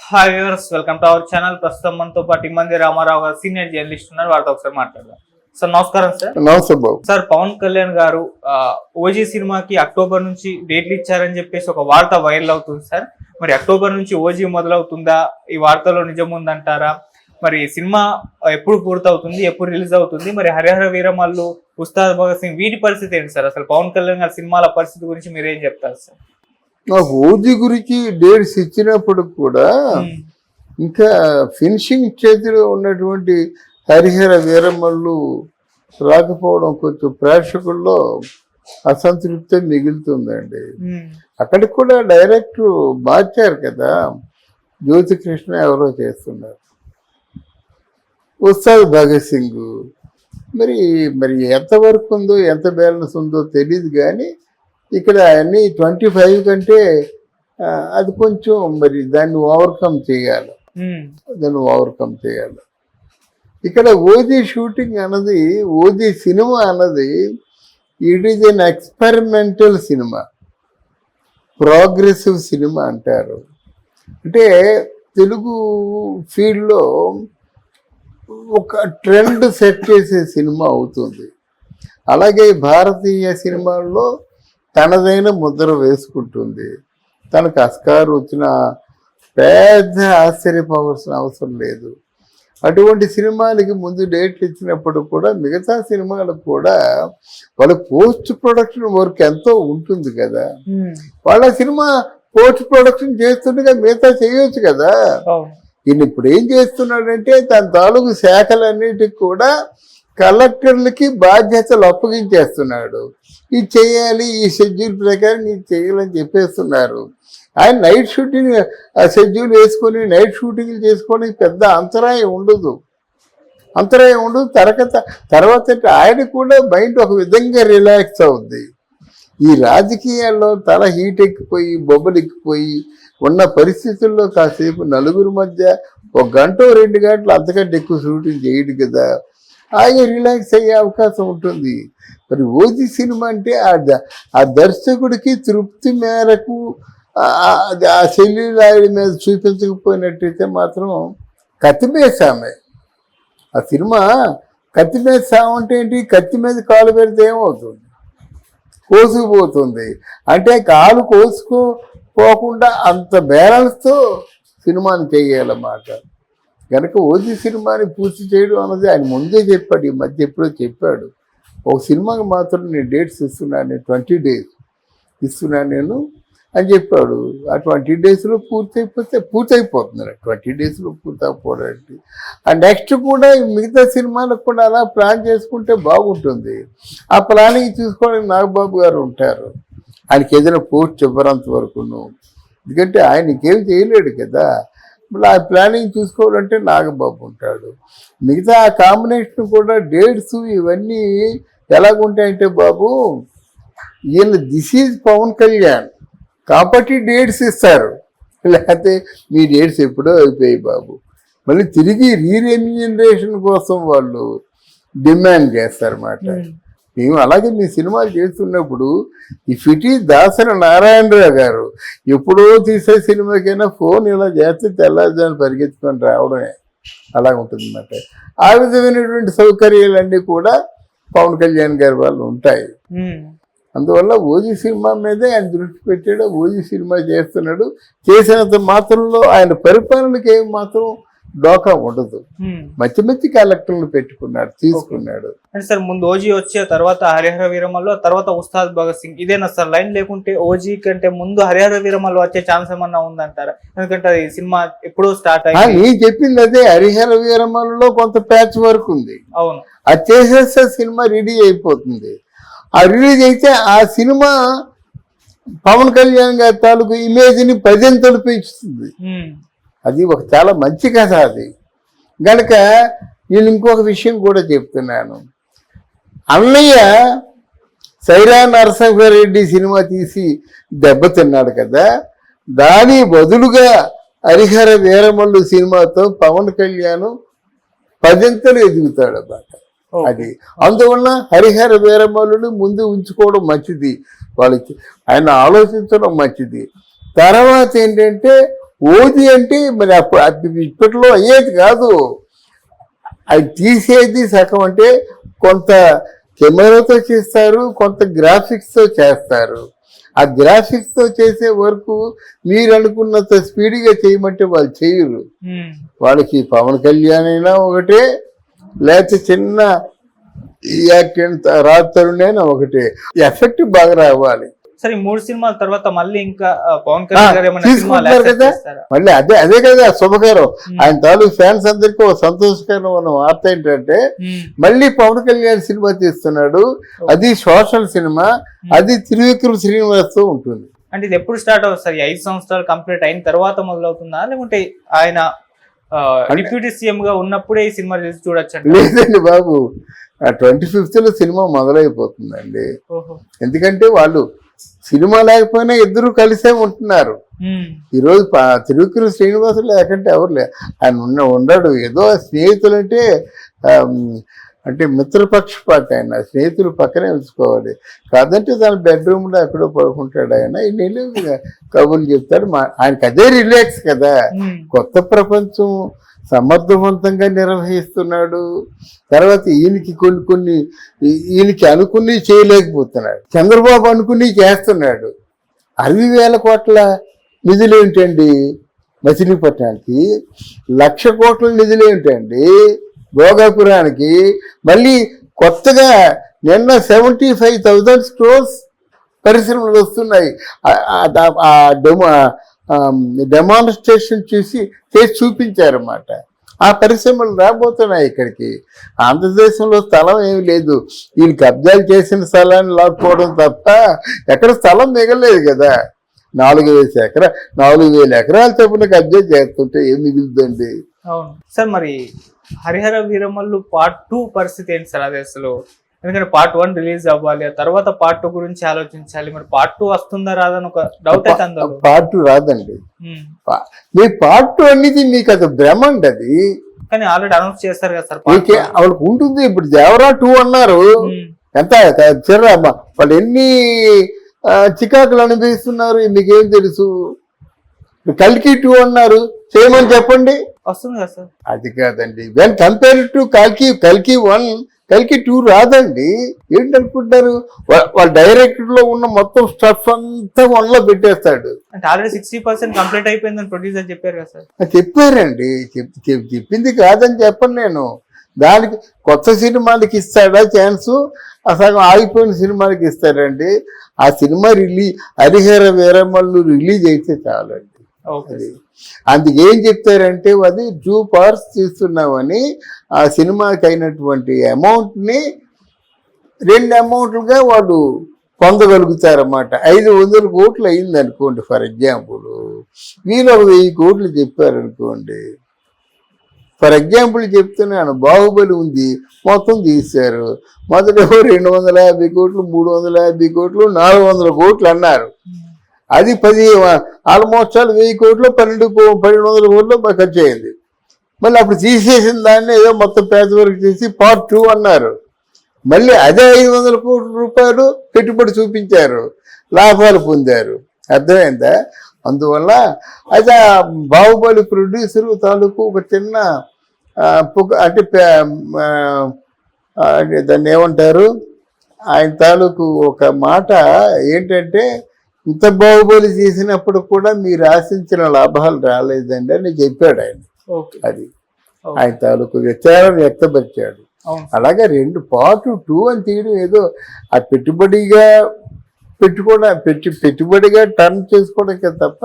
Hi viewers, welcome to our channel. ప్రస్తుతం మనతో పాటు ఇమ్మంది రామారావు గారు సీనియర్ జర్నలిస్ట్ ఉన్నారు. వారితో ఒకసారి మాట్లాడదాం. సార్ నమస్కారం. సార్ నమస్తే బాబు. సార్, పవన్ కళ్యాణ్ గారు ఓజీ సినిమాకి అక్టోబర్ నుంచి డేట్లు ఇచ్చారని చెప్పేసి ఒక వార్త వైరల్ అవుతుంది సార్. మరి అక్టోబర్ నుంచి ఓజీ మొదలవుతుందా? ఈ వార్తలో నిజం ఉందంటారా? మరి సినిమా ఎప్పుడు పూర్తవుతుంది, ఎప్పుడు రిలీజ్ అవుతుంది? మరి హరిహర వీరమల్లు, ఉస్తాద్ భగత్ సింగ్ వీటి పరిస్థితి ఏంటి సార్? అసలు పవన్ కళ్యాణ్ గారి సినిమాల పరిస్థితి గురించి మీరు ఏం చెప్తారు సార్? నాకు ఓజీ గురించి డేట్స్ ఇచ్చినప్పుడు కూడా ఇంకా ఫినిషింగ్ చేతిలో ఉన్నటువంటి హరిహర వీరమల్లు రాకపోవడం కొంచెం ప్రేక్షకుల్లో అసంతృప్తి మిగులుతుందండి. అక్కడికి కూడా డైరెక్టర్ మార్చారు కదా, జ్యోతి కృష్ణ ఎవరో చేస్తున్నారు, ఉస్తాద్ భగత్ సింగ్. మరి మరి ఎంతవరకు ఉందో ఎంత బ్యాలెన్స్ ఉందో తెలియదు, కానీ ఇక్కడ అన్ని 25 కంటే అది కొంచెం మరి దాన్ని ఓవర్కమ్ చేయాలి. ఇక్కడ ఓజీ షూటింగ్ అన్నది, ఓజీ సినిమా అన్నది it is an experimental cinema, progressive cinema అంటారు. అంటే తెలుగు ఫీల్డ్లో ఒక ట్రెండ్ సెట్ చేసే సినిమా అవుతుంది. అలాగే భారతీయ సినిమాల్లో తనదైన ముద్ర వేసుకుంటుంది. తనకు ఆస్కార్ వచ్చిన పెద్ద ఆశ్చర్యపోవాల్సిన అవసరం లేదు. అటువంటి సినిమాలకి ముందు డేట్లు ఇచ్చినప్పుడు కూడా మిగతా సినిమాలకు కూడా వాళ్ళ పోస్ట్ ప్రొడక్షన్ వర్క్ ఎంతో ఉంటుంది కదా. వాళ్ళ సినిమా పోస్ట్ ప్రొడక్షన్ చేస్తుండగా మిగతా చేయొచ్చు కదా. ఈయన ఇప్పుడు ఏం చేస్తున్నాడంటే తన తాలూకు శాఖలన్నిటికి కూడా కలెక్టర్లకి బాధ్యతలు అప్పగించేస్తున్నాడు. ఇది చేయాలి, ఈ షెడ్యూల్ ప్రకారం ఇది చేయాలని చెప్పేస్తున్నారు. ఆయన నైట్ షూటింగ్ షెడ్యూల్ వేసుకొని నైట్ షూటింగ్లు చేసుకోవడానికి పెద్ద అంతరాయం ఉండదు. తర్వాత ఆయన కూడా మైండ్ ఒక విధంగా రిలాక్స్ అవుద్ది. ఈ రాజకీయాల్లో తల హీట్ ఎక్కిపోయి బొబ్బలు ఎక్కిపోయి ఉన్న పరిస్థితుల్లో కాసేపు నలుగురు మధ్య 1 గంట 2 గంటలు అంతకంటే ఎక్కువ షూటింగ్ చేయడు కదా, ఆయన రిలాక్స్ అయ్యే అవకాశం ఉంటుంది. మరి ఓజీ సినిమా అంటే ఆ దర్శకుడికి తృప్తి మేరకు ఆ సెల్యూల్ ఆయన మీద చూపించకపోయినట్టయితే మాత్రం కత్తిమేసామే. ఆ సినిమా కత్తిమేసాము అంటే ఏంటి? కత్తి మీద కాలు పెడితే ఏమవుతుంది? కోసుకుపోతుంది. అంటే కాలు కోసుకోపోకుండా అంత బ్యాలెన్స్తో సినిమాని చేయాలన్నమాట. కనుక ఓజీ సినిమాని పూర్తి చేయడం అన్నది ఆయన ముందే చెప్పాడు, ఈ మధ్య ఎప్పుడో చెప్పాడు. ఒక సినిమాకి మాత్రం నేను డేట్స్ ఇస్తున్నాను, 20 days ఇస్తున్నాను నేను అని చెప్పాడు. ఆ 20 daysలో పూర్తయిపోతుంది. 20 daysలో పూర్తయిపోవడానికి ఆ నెక్స్ట్ కూడా మిగతా సినిమాలకు కూడా అలా ప్లాన్ చేసుకుంటే బాగుంటుంది. ఆ ప్లానింగ్ చూసుకోవడానికి నాగబాబు గారు ఉంటారు. ఆయనకి ఏదైనా పోస్ట్ ఇవ్వరంత వరకును, ఎందుకంటే ఆయన ఇంకేం చేయలేడు కదా. ఆ ప్లానింగ్ చూసుకోవాలంటే నాగబాబు ఉంటాడు. మిగతా ఆ కాంబినేషన్ కూడా డేట్స్ ఇవన్నీ ఎలాగుంటాయంటే బాబు, ఈయన దిస్ ఈజ్ పవన్ కళ్యాణ్ కాబట్టి డేట్స్ ఇస్తారు, లేకపోతే మీ డేట్స్ ఎప్పుడో అయిపోయాయి బాబు. మళ్ళీ తిరిగి రీరెమ్యూనరేషన్ కోసం వాళ్ళు డిమాండ్ చేస్తారన్నమాట. మేము అలాగే మీ సినిమాలు చేస్తున్నప్పుడు if it is Dasari Narayana Rao garu ఎప్పుడో తీసే సినిమాకైనా ఫోన్ ఇలా చేస్తే తెల్లారుజామున పరిగెత్తుకొని రావడమే అలా ఉంటుందన్నమాట. ఆ విధమైనటువంటి సౌకర్యాలన్నీ కూడా పవన్ కళ్యాణ్ గారి వాళ్ళు ఉంటాయి. అందువల్ల ఓజీ సినిమా మీదే ఆయన దృష్టి పెట్టాడు, ఓజీ సినిమా చేస్తున్నాడు. చేసినంత మాత్రంలో ఆయన పరిపాలనకి ఏమి మాత్రం డోకా ఉండదు. మంచి కలెక్టర్లు పెట్టుకున్నాడు, తీసుకున్నాడు. అంటే సార్, ముందు ఓజీ వచ్చే తర్వాత హరిహర వీరమల్లు, తర్వాత ఉస్తాద్ భగత్ సింగ్, ఇదేనా సార్ లైన్? లేకుంటే ఓజీ కంటే ముందు హరిహర వీరమల్లు వచ్చే ఛాన్స్ ఏమన్నా ఉందంటారా? ఎందుకంటే అది సినిమా ఎప్పుడో స్టార్ట్ అయ్యింది. నేను చెప్పింది అదే, హరిహర వీరమల్లులో కొంత ప్యాచ్ వర్క్ ఉంది. అవును, అది చేసేస్తే సినిమా రెడీ అయిపోతుంది. ఆ రిలీజ్ అయితే ఆ సినిమా పవన్ కళ్యాణ్ గారి తాలూకు ఇమేజ్ని 10 పెంచుతుంది. అది ఒక చాలా మంచి కథ అది. కనుక నేను ఇంకొక విషయం కూడా చెప్తున్నాను. అన్నయ్య సైరా నరసింహారెడ్డి సినిమా తీసి దెబ్బతిన్నాడు కదా, దాని బదులుగా హరిహర వీరమల్లు సినిమాతో పవన్ కళ్యాణ్ 10 ఎదుగుతాడు అన్నమాట. అది అందువల్ల హరిహర వీరమల్లుని ముందు ఉంచుకోవడం మంచిది, వాళ్ళకి ఆయన ఆలోచించడం మంచిది. తర్వాత ఏంటంటే ఓది అంటే మరి అప్పుడు ఇప్పట్లో అయ్యేది కాదు. అది తీసేది సగం అంటే కొంత కెమెరాతో చేస్తారు, కొంత గ్రాఫిక్స్తో చేస్తారు. ఆ గ్రాఫిక్స్తో చేసే వరకు మీరు అనుకున్నంత స్పీడ్గా చేయమంటే వాళ్ళు చేయరు. వాళ్ళకి పవన్ కళ్యాణ్ అయినా ఒకటే, లేకపోతే చిన్న యాక్టర్ రాజతరుణ్ అయినా ఒకటే, ఎఫెక్ట్ బాగా రావాలి. సరే, 3 సినిమాల తర్వాత మళ్ళీ ఇంకా పవన్ కళ్యాణ్ గారు ఏమైనా తీసుకుంటున్నారు కదా, మళ్ళీ అదే కదా శుభకరం. ఆయన తాలూకు ఫ్యాన్స్ అందరికీ ఒక సంతోషకరమైన వార్త ఏంటంటే మళ్ళీ పవన్ కళ్యాణ్ సినిమా తీస్తున్నాడు. అది సోషల్ సినిమా, అది త్రివిక్రమ్ శ్రీనివాస్తో ఉంటుంది. అంటే ఇది ఎప్పుడు స్టార్ట్ అవుతుంది సార్? 5 సంవత్సరాలు కంప్లీట్ అయిన తర్వాత మొదలవుతుందా, లేకుంటే ఆయన డిప్యూటీ సీఎం గా ఉన్నప్పుడే ఈ సినిమా రిలీజ్ చూడొచ్చు? లేదండి బాబు, 25th సినిమా మొదలైపోతుందండి. ఎందుకంటే వాళ్ళు సినిమా లేకపోయినా ఇద్దరు కలిసే ఉంటున్నారు. ఈరోజు త్రివిక్రమ్ శ్రీనివాసులు లేకంటే ఎవరు ఆయన ఉండడు. ఏదో స్నేహితులు అంటే మిత్రపక్షపాతి, ఆయన స్నేహితులు పక్కనే ఉంచుకోవాలి. కాదంటే తన బెడ్రూమ్లో ఎక్కడో పడుకుంటాడు ఆయన, ఇన్ని కబుర్లు చెప్తాడు. ఆయనకి అదే రిలాక్స్ కదా. కొత్త ప్రపంచం సమర్థవంతంగా నిర్వహిస్తున్నాడు. తర్వాత ఈయనకి కొన్ని ఈయనకి అనుకుని చేయలేకపోతున్నాడు. చంద్రబాబు అనుకుని చేస్తున్నాడు. 60,000 కోట్ల నిధులు ఏంటండి మచిలీపట్నానికి, 1,00,000 కోట్ల నిధులు ఏంటండి భోగాపురానికి. మళ్ళీ కొత్తగా నిన్న 75,000 crores పరిశ్రమలు వస్తున్నాయి. డెమాన్స్ట్రేషన్ చేసి చూపించారన్నమాట. ఆ పరిశ్రమలు రాబోతున్నాయి ఇక్కడికి. ఆంధ్రదేశంలో స్థలం ఏమి లేదు. వీళ్ళు కబ్జాలు చేసిన స్థలాన్ని లాక్కోవడం తప్ప ఎక్కడ స్థలం మిగలేదు కదా. 4,000 ఎకరాల చొప్పున కబ్జా చేస్తుంటే ఏం మిగులుతుందండి? అవును సార్. మరి హరిహర వీరమల్లు పార్ట్ 2 పరిస్థితి ఏంటి సార్? అది అసలు ఎందుకంటే పార్ట్ 1 రిలీజ్ అవ్వాలి, ఆ తర్వాత పార్ట్ 2 గురించి ఆలోచించాలి. మరి పార్ట్ 2 వస్తుందా రాదని ఒక డౌట్ అయితే అందరూ. పార్ట్ 2 రాదండి. మీ పార్ట్ 2 అనేది మీకు అది భ్రమ అండి. అది కానీ ఆల్రెడీ అనౌన్స్ చేస్తారు కదా సార్. వాళ్ళకి ఉంటుంది. ఇప్పుడు దేవరా 2 అన్నారు. ఎంత చిర్రమ్మ వాళ్ళు ఎన్ని చికాకులు అనుభవిస్తున్నారు మీకేం తెలుసు. కల్కి 2 అన్నారు, చేయమని చెప్పండి, వస్తుంది కదా సార్. అది కాదండి. వెన్ కంపేర్ టు కల్కి 1, కల్కి 2 రాదండి. ఏంటనుకుంటారు? వాళ్ళ డైరెక్టర్ లో ఉన్న మొత్తం స్టఫ్ అంతా 1లో పెట్టేస్తాడు. అంటే ఆల్రెడీ 60% కంప్లీట్ అయిపోయిందని ప్రొడ్యూసర్ చెప్పారు కదా సార్. చెప్పారండి. చెప్పింది కాదని చెప్పను నేను. దానికి కొత్త సినిమాలకి ఇస్తాడా ఛాన్సు, సగం ఆగిపోయిన సినిమాలకి ఇస్తారండి. ఆ సినిమా హరిహర వీరమల్లు రిలీజ్ అయితే చాలండి. అందుకేం చెప్తారంటే అది 2 parts తీస్తున్నామని ఆ సినిమాకి అయినటువంటి అమౌంట్ని 2 అమౌంట్లుగా వాళ్ళు పొందగలుగుతారన్నమాట. 500 కోట్లు అయింది అనుకోండి ఫర్ ఎగ్జాంపుల్. వీళ్ళు 1,000 కోట్లు చెప్పారనుకోండి. ఫర్ ఎగ్జాంపుల్ చెప్తున్నాను, బాహుబలి ఉంది, మొత్తం తీశారు. మొదటేమో 250 కోట్లు, 350 కోట్లు, 400 కోట్లు అన్నారు. అది 10 ఆల్మోస్ట్ 1,000 కోట్లు, 1,200 కోట్లు ఖర్చు అయింది. మళ్ళీ అప్పుడు తీసేసిన దాన్ని ఏదో మొత్తం పేద వరకు చేసి పార్ట్ 2 అన్నారు. మళ్ళీ అదే 500 కోట్ల రూపాయలు పెట్టుబడి చూపించారు, లాభాలు పొందారు. అర్థమైందా? అందువల్ల అయితే బాహుబలి ప్రొడ్యూసరు తాలూకు ఒక చిన్న అంటే దాన్ని ఏమంటారు, ఆయన తాలూకు ఒక మాట ఏంటంటే, ఇంత బాహుబలి చేసినప్పుడు కూడా మీరు ఆశించిన లాభాలు రాలేదండి అని చెప్పాడు ఆయన. అది ఆయన తాలూకు విచారం వ్యక్తపరిచాడు. అలాగే పార్ట్ 2 అని తీయడం ఏదో ఆ పెట్టుబడిగా టర్న్ చేసుకోవడానికి తప్ప